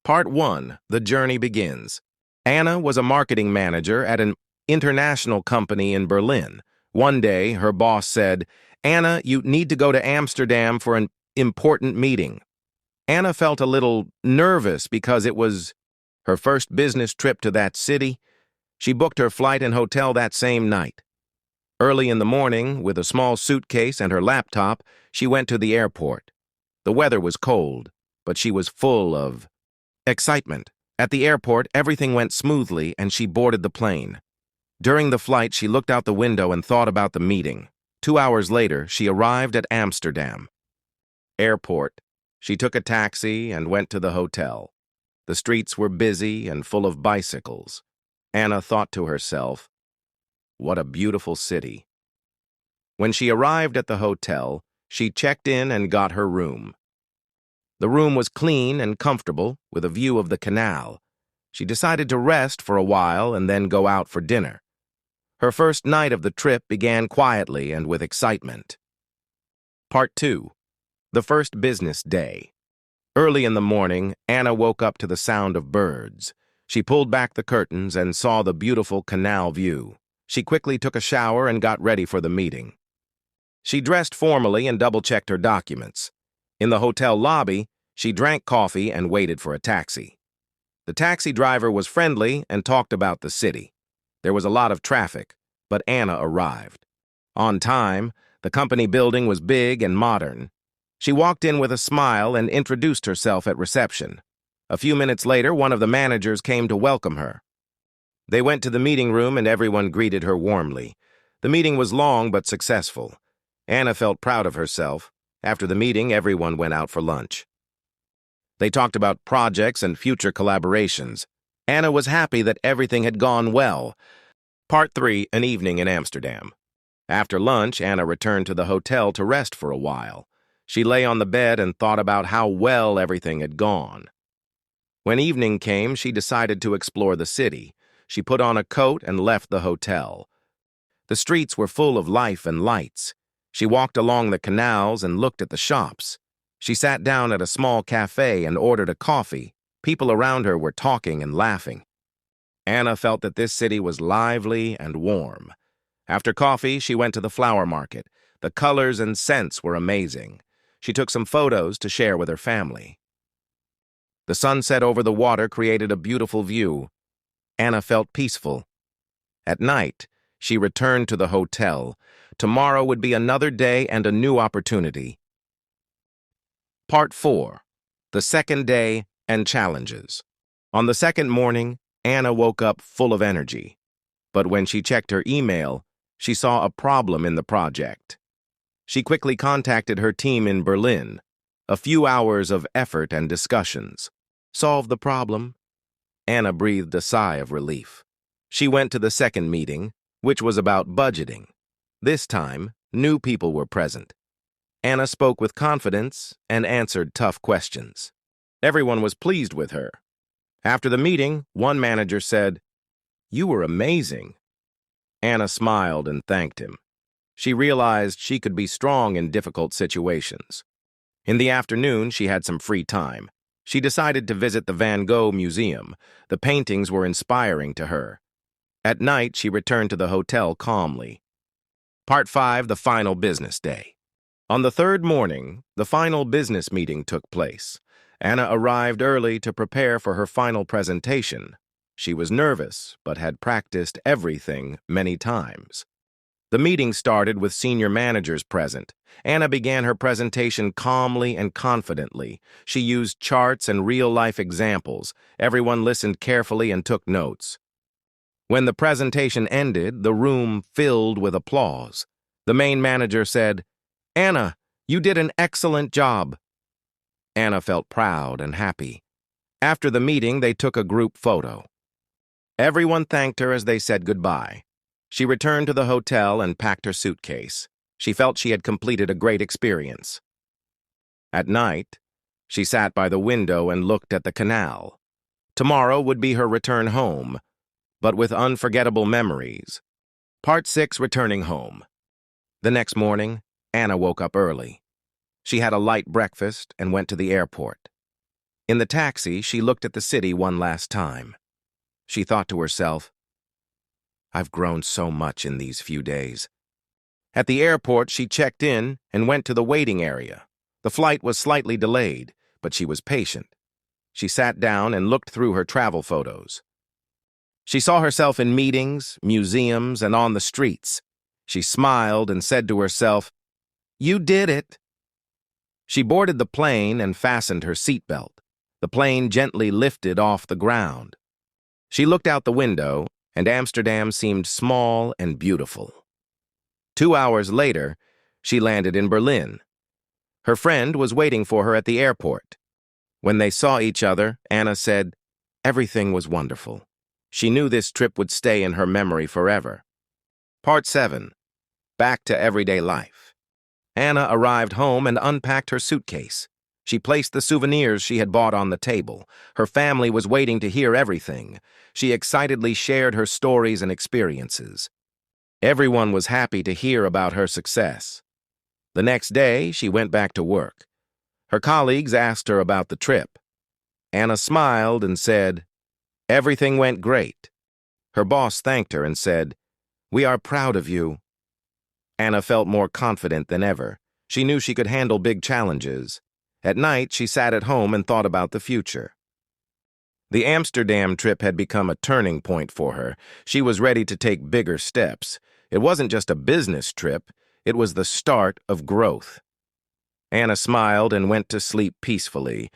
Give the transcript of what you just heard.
Part 1, The Journey Begins. Anna was a marketing manager at an international company in Berlin. One day, her boss said, "Anna, you need to go to Amsterdam for an important meeting." Anna felt a little nervous because it was her first business trip to that city. She booked her flight and hotel that same night. Early in the morning, with a small suitcase and her laptop, she went to the airport. The weather was cold, but she was full of excitement. At the airport, everything went smoothly and she boarded the plane. During the flight, she looked out the window and thought about the meeting. 2 hours later, she arrived at Amsterdam. Airport. She took a taxi and went to the hotel. The streets were busy and full of bicycles. Anna thought to herself, "What a beautiful city." When she arrived at the hotel, she checked in and got her room. The room was clean and comfortable, with a view of the canal. She decided to rest for a while and then go out for dinner. Her first night of the trip began quietly and with excitement. Part 2. The first business day. Early in the morning, Anna woke up to the sound of birds. She pulled back the curtains and saw the beautiful canal view. She quickly took a shower and got ready for the meeting. She dressed formally and double-checked her documents. In the hotel lobby, she drank coffee and waited for a taxi. The taxi driver was friendly and talked about the city. There was a lot of traffic, but Anna arrived. On time, the company building was big and modern. She walked in with a smile and introduced herself at reception. A few minutes later, one of the managers came to welcome her. They went to the meeting room and everyone greeted her warmly. The meeting was long but successful. Anna felt proud of herself. After the meeting, everyone went out for lunch. They talked about projects and future collaborations. Anna was happy that everything had gone well. Part 3, An Evening in Amsterdam. After lunch, Anna returned to the hotel to rest for a while. She lay on the bed and thought about how well everything had gone. When evening came, she decided to explore the city. She put on a coat and left the hotel. The streets were full of life and lights. She walked along the canals and looked at the shops. She sat down at a small cafe and ordered a coffee. People around her were talking and laughing. Anna felt that this city was lively and warm. After coffee, she went to the flower market. The colors and scents were amazing. She took some photos to share with her family. The sunset over the water created a beautiful view. Anna felt peaceful. At night, she returned to the hotel. Tomorrow would be another day and a new opportunity. Part 4. The second day and challenges. On the second morning, Anna woke up full of energy. But when she checked her email, she saw a problem in the project. She quickly contacted her team in Berlin. A few hours of effort and discussions solved the problem. Anna breathed a sigh of relief. She went to the second meeting, which was about budgeting. This time, new people were present. Anna spoke with confidence and answered tough questions. Everyone was pleased with her. After the meeting, one manager said, "You were amazing." Anna smiled and thanked him. She realized she could be strong in difficult situations. In the afternoon, she had some free time. She decided to visit the Van Gogh Museum. The paintings were inspiring to her. At night, she returned to the hotel calmly. Part 5, The Final Business Day. On the third morning, the final business meeting took place. Anna arrived early to prepare for her final presentation. She was nervous, but had practiced everything many times. The meeting started with senior managers present. Anna began her presentation calmly and confidently. She used charts and real-life examples. Everyone listened carefully and took notes. When the presentation ended, the room filled with applause. The main manager said, "Anna, you did an excellent job." Anna felt proud and happy. After the meeting, they took a group photo. Everyone thanked her as they said goodbye. She returned to the hotel and packed her suitcase. She felt she had completed a great experience. At night, she sat by the window and looked at the canal. Tomorrow would be her return home, but with unforgettable memories. Part 6, Returning Home. The next morning, Anna woke up early. She had a light breakfast and went to the airport. In the taxi, she looked at the city one last time. She thought to herself, I've grown so much in these few days. At the airport, she checked in and went to the waiting area. The flight was slightly delayed, but she was patient. She sat down and looked through her travel photos. She saw herself in meetings, museums, and on the streets. She smiled and said to herself, "You did it." She boarded the plane and fastened her seatbelt. The plane gently lifted off the ground. She looked out the window, and Amsterdam seemed small and beautiful. 2 hours later, she landed in Berlin. Her friend was waiting for her at the airport. When they saw each other, Anna said, "Everything was wonderful." She knew this trip would stay in her memory forever. Part 7. Back to everyday life. Anna arrived home and unpacked her suitcase. She placed the souvenirs she had bought on the table. Her family was waiting to hear everything. She excitedly shared her stories and experiences. Everyone was happy to hear about her success. The next day, she went back to work. Her colleagues asked her about the trip. Anna smiled and said, "Everything went great." Her boss thanked her and said, "We are proud of you." Anna felt more confident than ever. She knew she could handle big challenges. At night, she sat at home and thought about the future. The Amsterdam trip had become a turning point for her. She was ready to take bigger steps. It wasn't just a business trip, it was the start of growth. Anna smiled and went to sleep peacefully.